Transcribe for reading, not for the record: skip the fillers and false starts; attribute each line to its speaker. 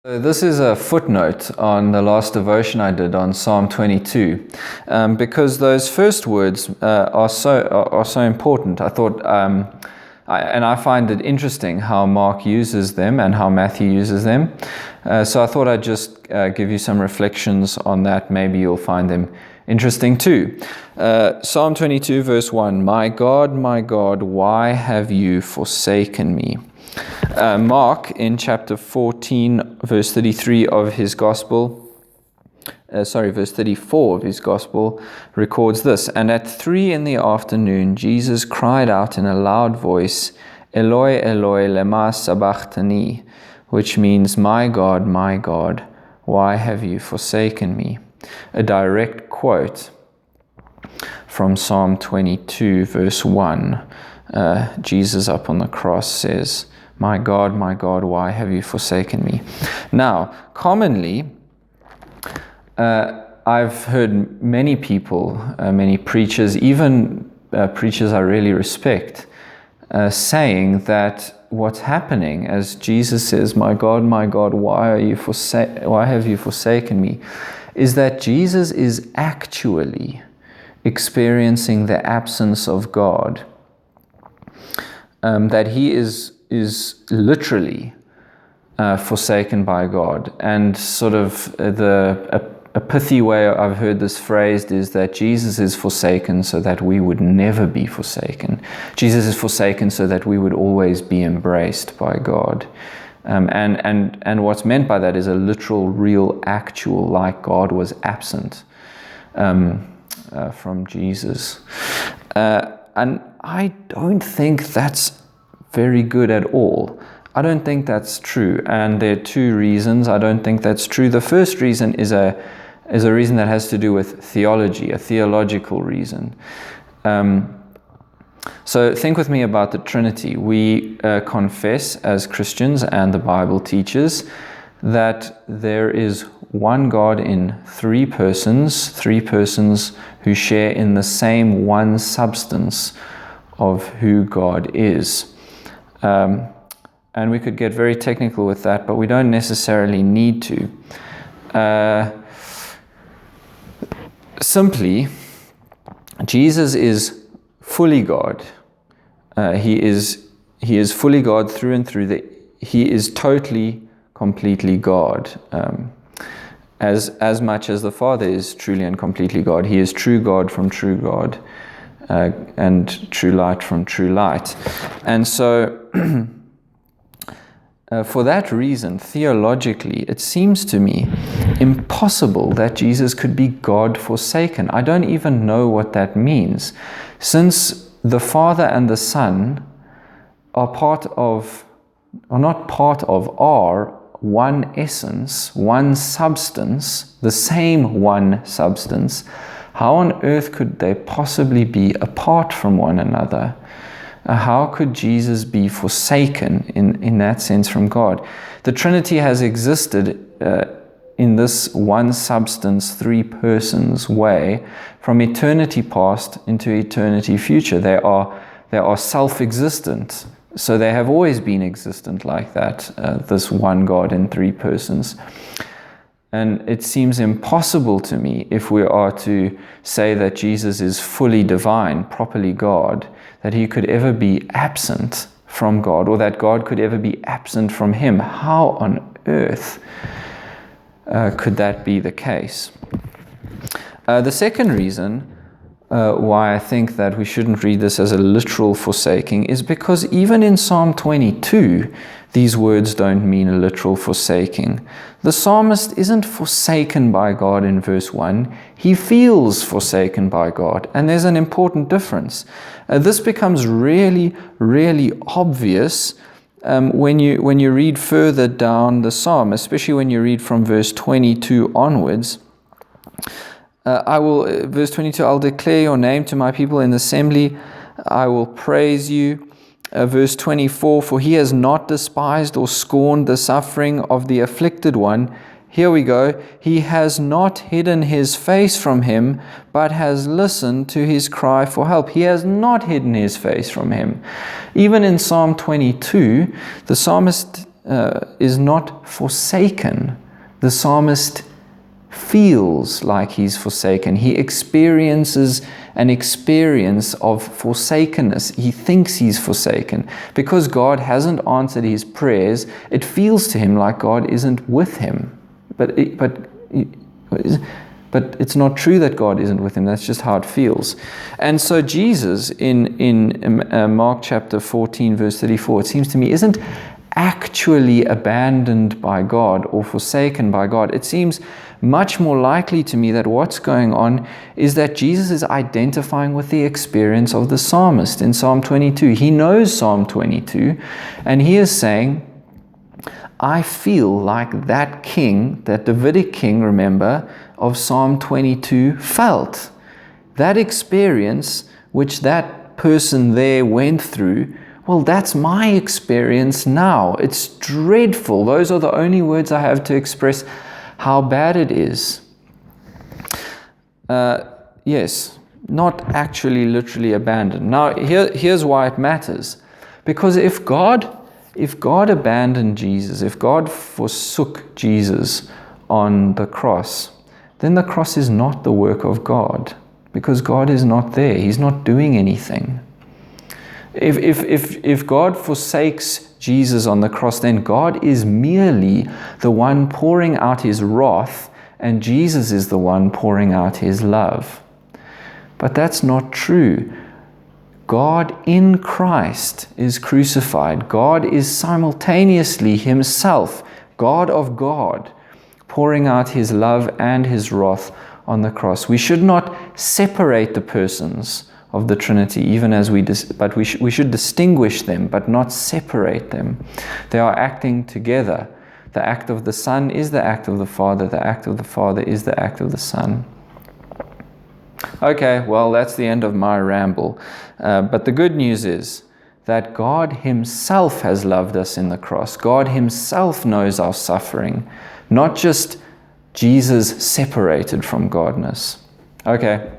Speaker 1: So this is a footnote on the last devotion I did on Psalm 22, because those first words are so important. I thought, I find it interesting how Mark uses them and how Matthew uses them. So I thought I'd just give you some reflections on that. Maybe you'll find them interesting too. Psalm 22, verse 1, my God, why have you forsaken me? Mark, in chapter 14, verse 33 of his Gospel, verse 34 of his Gospel, records this. And at 3 p.m, Jesus cried out in a loud voice, Eloi, Eloi, lema sabachthani, which means, my God, why have you forsaken me? A direct quote from Psalm 22, verse 1. Jesus up on the cross says, my God, why have you forsaken me? Now, commonly, I've heard many people, many preachers, even preachers I really respect, saying that what's happening as Jesus says, my God, why have you forsaken me, is that Jesus is actually experiencing the absence of God. That he is literally forsaken by God. And sort of a pithy way I've heard this phrased is that Jesus is forsaken so that we would never be forsaken. Jesus is forsaken so that we would always be embraced by God. And what's meant by that is a literal, real, actual, like God was absent from Jesus. And I don't think that's very good at all. I don't think that's true, and there are two reasons I don't think that's true. The first reason is a reason that has to do with theology, a theological reason. So think with me about the Trinity. We confess as Christians, and the Bible teaches, that there is one God in three persons who share in the same one substance of who God is. And we could get very technical with that, but we don't necessarily need to. Simply, Jesus is fully God. He is fully God through and through. He is totally, completely God. As much as the Father is truly and completely God. He is true God from true God. And true light from true light. And so, for that reason, theologically, it seems to me impossible that Jesus could be God forsaken. I don't even know what that means. Since the Father and the Son are one essence, one substance, the same one substance, how on earth could they possibly be apart from one another? How could Jesus be forsaken in that sense from God? The Trinity has existed in this one substance, three persons way from eternity past into eternity future. They are self-existent. So they have always been existent like that, this one God in three persons. And it seems impossible to me, if we are to say that Jesus is fully divine, properly God, that he could ever be absent from God, or that God could ever be absent from him. How on earth could that be the case? The second reason why I think that we shouldn't read this as a literal forsaking is because even in Psalm 22, these words don't mean a literal forsaking. The psalmist isn't forsaken by God in verse 1. He feels forsaken by God. And there's an important difference. This becomes really, really obvious when you read further down the psalm, especially when you read from verse 22 onwards. Verse 22, I'll declare your name to my people in the assembly. I will praise you. Verse 24, for he has not despised or scorned the suffering of the afflicted one. Here we go. He has not hidden his face from him, but has listened to his cry for help. He has not hidden his face from him. Even in Psalm 22, the psalmist is not forsaken. The psalmist feels like he's forsaken. He experiences an experience of forsakenness. He thinks he's forsaken. Because God hasn't answered his prayers, it feels to him like God isn't with him. But it's not true that God isn't with him. That's just how it feels. And so Jesus, in Mark chapter 14, verse 34, it seems to me, isn't actually abandoned by God or forsaken by God. It seems much more likely to me that what's going on is that Jesus is identifying with the experience of the psalmist in Psalm 22. He knows Psalm 22, and he is saying, I feel like that king, that Davidic king, remember, of Psalm 22 felt. That experience which that person there went through, well, that's my experience now. It's dreadful. Those are the only words I have to express how bad it is. Yes, not actually literally abandoned. Now, here's why it matters. Because if God abandoned Jesus, if God forsook Jesus on the cross, then the cross is not the work of God, because God is not there. He's not doing anything. If God forsakes Jesus on the cross, then God is merely the one pouring out his wrath, and Jesus is the one pouring out his love. But that's not true. God in Christ is crucified. God is simultaneously himself, God of God, pouring out his love and his wrath on the cross. We should not separate the persons of the Trinity, even as we should distinguish them, but not separate them. They are acting together. The act of the Son is the act of the Father. The act of the Father is the act of the Son. Okay, well, that's the end of my ramble. But the good news is that God himself has loved us in the cross. God himself knows our suffering, not just Jesus separated from Godness. Okay.